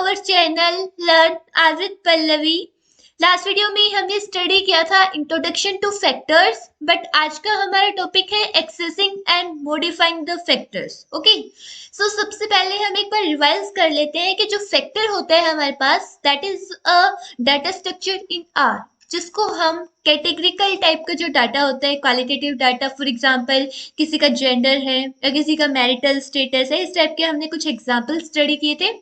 our channel Learn as with Pallavi। Last video में हमने study किया था इंट्रोडक्शन टू फैक्टर्स, बट आज का हमारा टॉपिक है accessing and modifying the factors. Okay, so सबसे पहले हम एक बार रिवाइज कर लेते हैं कि जो फैक्टर होता है हमारे पास, that is a data structure in R, जिसको हम कैटेगरिकल टाइप का जो डाटा होता है, क्वालिटेटिव डाटा, फॉर एग्जांपल किसी का जेंडर है या किसी का मैरिटल स्टेटस है, इस टाइप के हमने कुछ एग्जांपल स्टडी किए थे।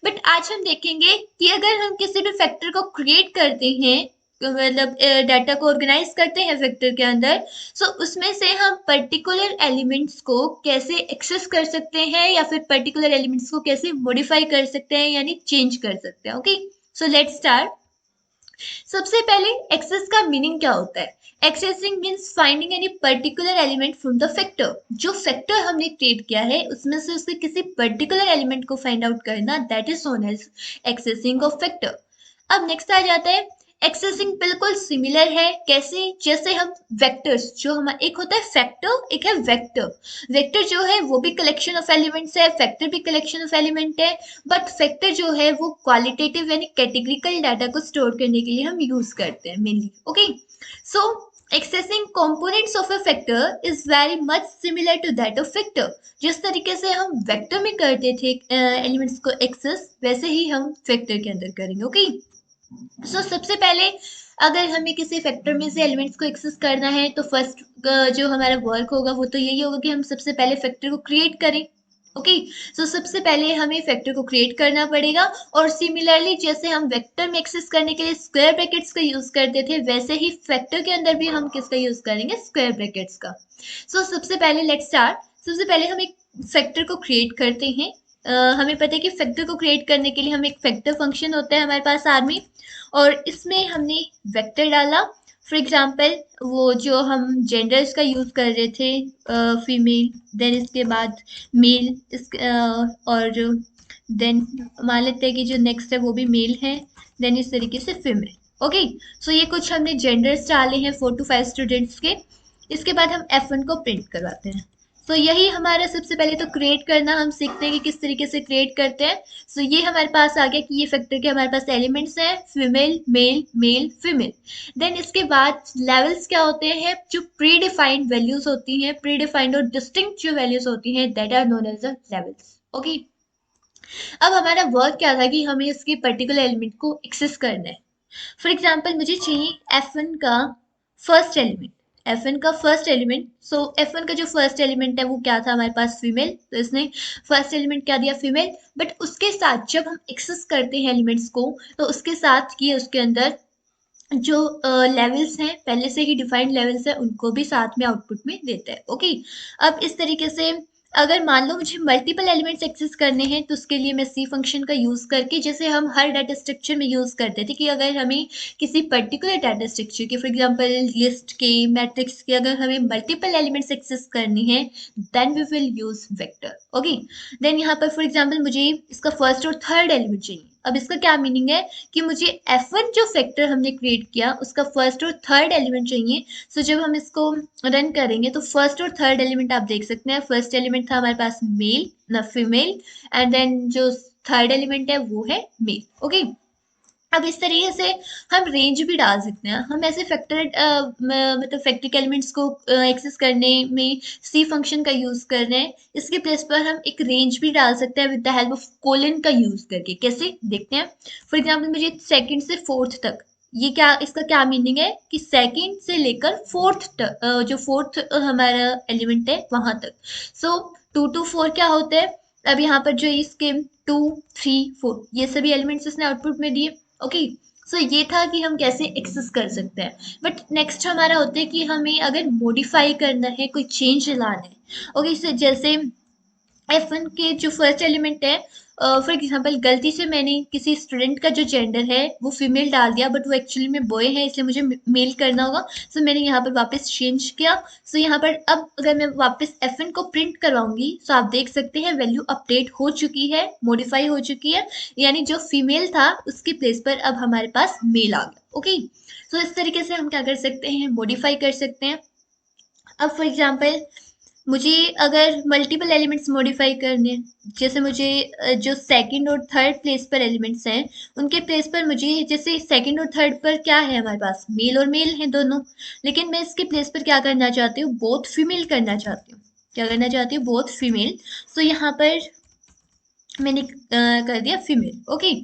बट आज हम देखेंगे कि अगर हम किसी भी फैक्टर को क्रिएट करते हैं, मतलब डाटा को ऑर्गेनाइज करते हैं फैक्टर के अंदर, सो उसमें से हम पर्टिकुलर एलिमेंट्स को कैसे एक्सेस कर सकते हैं या फिर पर्टिकुलर एलिमेंट्स को कैसे मॉडिफाई कर सकते हैं, यानी चेंज कर सकते हैं। Okay, so let's start. सबसे पहले एक्सेस का मीनिंग क्या होता है? Accessing means finding any particular element from the factor. जो फैक्टर हमने क्रिएट किया है उसमें से उसके किसी पर्टिकुलर एलिमेंट को फाइंड आउट करना, that is known as accessing of factor. अब नेक्स्ट आ जाता है, एक्सेसिंग बिल्कुल सिमिलर है। कैसे? जैसे हम वेक्टर्स, जो हमारा एक होता है फैक्टर, एक है वेक्टर। वेक्टर जो है वो भी कलेक्शन ऑफ एलिमेंट्स है, फैक्टर भी कलेक्शन ऑफ एलिमेंट है, बट फैक्टर जो है वो क्वालिटेटिव यानी कैटेगरिकल डाटा को स्टोर करने के लिए हम यूज करते हैं mainly. Okay, so accessing components of a factor is very much similar to that of vector। जिस तरीके से हम वेक्टर में करते थे एलिमेंट्स को एक्सेस, वैसे ही हम फैक्टर के अंदर करेंगे। ओके, सो सबसे पहले अगर हमें किसी फैक्टर में से एलिमेंट्स को एक्सेस करना है तो फर्स्ट जो हमारा वर्क होगा वो तो यही होगा कि हम सबसे पहले फैक्टर को क्रिएट करें। ओके, सो सबसे पहले हमें फैक्टर को क्रिएट करना पड़ेगा, और सिमिलरली जैसे हम वेक्टर में एक्सेस करने के लिए स्क्वायर ब्रैकेट्स का यूज करते थे, वैसे ही फैक्टर के अंदर भी हम किसका यूज करेंगे? स्क्वायर ब्रैकेट्स का। सो सबसे पहले लेट्स स्टार्ट। सबसे पहले हम एक फैक्टर को क्रिएट करते हैं। हमें पता है कि फैक्टर को क्रिएट करने के लिए हम एक फैक्टर फंक्शन होता है हमारे पास आर में, और इसमें हमने वेक्टर डाला। फॉर एग्जाम्पल वो जो हम जेंडर्स का यूज कर रहे थे, फीमेल, देन इसके बाद मेल, और देन मान लेते हैं कि जो नेक्स्ट है वो भी मेल है, देन इस तरीके से फीमेल। ओके, सो ये कुछ हमने जेंडर्स डाले हैं 4 to 5 स्टूडेंट्स के। इसके बाद हम F1 को प्रिंट करवाते हैं। सो यही हमारा सबसे पहले तो क्रिएट करना हम सीखते हैं कि किस तरीके से क्रिएट करते हैं। सो ये हमारे पास आ गया कि ये फैक्टर के हमारे पास एलिमेंट्स हैं, female, male, male, female. Then इसके बाद लेवल्स क्या होते हैं? जो प्री डिफाइंड वैल्यूज होती हैं, प्री डिफाइंड और डिस्टिंक्ट जो वैल्यूज होती हैं, that are known as the levels. Okay, अब हमारा वर्क क्या था कि हमें इसके पर्टिकुलर एलिमेंट को एक्सेस करना है। फॉर एग्जाम्पल मुझे चाहिए F1 का फर्स्ट एलिमेंट, F1 का फर्स्ट एलिमेंट। सो F1 का जो फर्स्ट एलिमेंट है वो क्या था हमारे पास? फीमेल। तो इसने फर्स्ट एलिमेंट क्या दिया? फीमेल। बट उसके साथ जब हम एक्सेस करते हैं एलिमेंट्स को, तो उसके साथ ये उसके अंदर जो लेवल्स हैं, पहले से ही डिफाइंड लेवल्स है, उनको भी साथ में आउटपुट में देता है। ओके, अब इस तरीके से अगर मान लो मुझे मल्टीपल एलिमेंट्स एक्सेस करने हैं, तो उसके लिए मैं सी फंक्शन का यूज करके, जैसे हम हर डाटा स्ट्रक्चर में यूज करते थे कि अगर हमें किसी पर्टिकुलर डाटा स्ट्रक्चर के, फॉर एग्जांपल लिस्ट के, मैट्रिक्स के, अगर हमें मल्टीपल एलिमेंट्स एक्सेस करने हैं, then we will use vector. Okay, then यहाँ पर फॉर एग्जाम्पल मुझे इसका फर्स्ट और थर्ड एलिमेंट चाहिए। अब इसका क्या मीनिंग है कि मुझे F1 जो फैक्टर हमने क्रिएट किया उसका फर्स्ट और थर्ड एलिमेंट चाहिए। सो जब हम इसको रन करेंगे तो फर्स्ट और थर्ड एलिमेंट आप देख सकते हैं। फर्स्ट एलिमेंट था हमारे पास मेल ना फीमेल, एंड देन जो थर्ड एलिमेंट है वो है मेल। ओके, अब इस तरीके से हम रेंज भी डाल सकते हैं। हम ऐसे फैक्टर मतलब फैक्टर एलिमेंट्स को एक्सेस करने में सी फंक्शन का यूज कर रहे हैं, इसके प्लेस पर हम एक रेंज भी डाल सकते हैं with the help of colon का यूज करके। कैसे देखते हैं? फॉर एग्जाम्पल मुझे सेकंड से फोर्थ तक, ये क्या, इसका क्या मीनिंग है कि सेकंड से लेकर फोर्थ तक, जो फोर्थ हमारा एलिमेंट है वहां तक। सो 2 to 4 क्या होते हैं? अब यहाँ पर जो इसके 2, 3, 4 ये सभी एलिमेंट्स इसने आउटपुट में दिए। ओके, सो ये था कि हम कैसे एक्सेस कर सकते हैं। बट नेक्स्ट हमारा होता है कि हमें अगर मॉडिफाई करना है, कोई चेंज लाना है। ओके, सो जैसे F1 के जो फर्स्ट एलिमेंट है, फॉर एग्जाम्पल गलती से मैंने किसी स्टूडेंट का जो जेंडर है वो फीमेल डाल दिया, बट वो एक्चुअली में बॉय है, इसलिए मुझे मेल करना होगा। सो मैंने यहाँ पर वापस चेंज किया। सो यहाँ पर अब अगर मैं वापस F1 को प्रिंट करवाऊंगी, तो आप देख सकते हैं वैल्यू अपडेट हो चुकी है, मॉडिफाई हो चुकी है, यानी जो फीमेल था उसके प्लेस पर अब हमारे पास मेल आ गया। ओके, सो इस तरीके से हम क्या कर सकते हैं? मॉडिफाई कर सकते हैं। अब फॉर एग्जाम्पल मुझे अगर मल्टीपल एलिमेंट्स मॉडिफाई करने, जैसे मुझे जो सेकंड और थर्ड प्लेस पर एलिमेंट्स हैं उनके प्लेस पर मुझे, जैसे सेकंड और थर्ड पर क्या है हमारे पास, मेल और मेल हैं दोनों, लेकिन मैं इसके प्लेस पर क्या करना चाहती हूँ, बोथ फीमेल करना चाहती हूँ। क्या करना चाहती हूँ, बोथ फीमेल। सो यहाँ पर मैंने कर दिया फीमेल। ओके,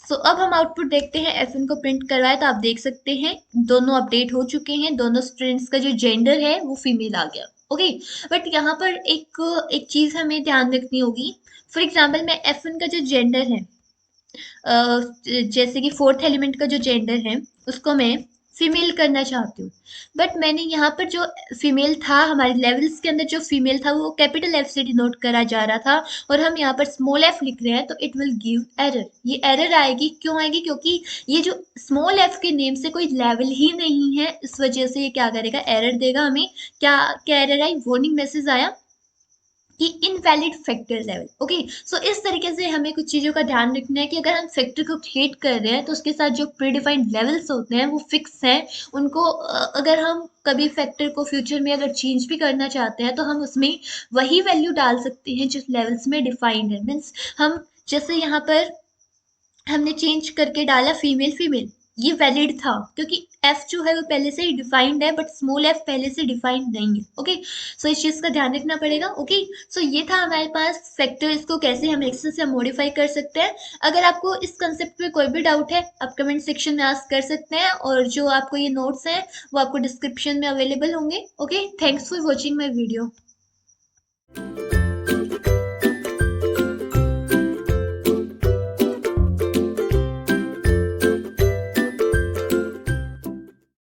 सो अब हम आउटपुट देखते हैं। F1 को प्रिंट करवाया तो आप देख सकते हैं दोनों अपडेट हो चुके हैं, दोनों स्टूडेंट्स का जो जेंडर है वो फीमेल आ गया। ओके, बट यहाँ पर एक एक चीज हमें ध्यान रखनी होगी। फॉर एग्जाम्पल मैं F1 का जो जेंडर है, जैसे कि फोर्थ एलिमेंट का जो जेंडर है उसको मैं फीमेल करना चाहती हूँ, बट मैंने यहाँ पर जो फीमेल था, हमारे लेवल्स के अंदर जो फीमेल था वो कैपिटल एफ से डिनोट करा जा रहा था, और हम यहाँ पर स्मॉल एफ लिख रहे हैं, तो इट विल गिव एरर। ये एरर आएगी, क्यों आएगी, क्योंकि ये जो स्मॉल एफ के नेम से कोई लेवल ही नहीं है, इस वजह से ये क्या करेगा, एरर देगा हमें। क्या क्या एरर आई, वार्निंग मैसेज आया कि इनवैलिड फैक्टर लेवल। ओके, सो इस तरीके से हमें कुछ चीज़ों का ध्यान रखना है कि अगर हम फैक्टर को क्रिएट कर रहे हैं तो उसके साथ जो प्रीडिफाइंड लेवल्स होते हैं वो फिक्स हैं। उनको अगर हम कभी फैक्टर को फ्यूचर में अगर चेंज भी करना चाहते हैं तो हम उसमें वही वैल्यू डाल सकते हैं जिस लेवल्स में डिफाइंड है। मीन्स हम जैसे यहाँ पर हमने चेंज करके डाला फीमेल फीमेल, ये वैलिड था क्योंकि एफ जो है वो पहले से ही डिफाइंड है, बट स्मॉल एफ पहले से डिफाइंड नहीं है। ओके, सो इस चीज का ध्यान रखना पड़ेगा। ओके, सो ये था हमारे पास फैक्टर्स को कैसे हम एक्सेल से मॉडिफाई कर सकते हैं। अगर आपको इस कंसेप्ट में कोई भी डाउट है आप कमेंट सेक्शन में आस्क कर सकते हैं, और जो आपको ये नोट्स हैं वो आपको डिस्क्रिप्शन में अवेलेबल होंगे। Okay, thanks for watching my video.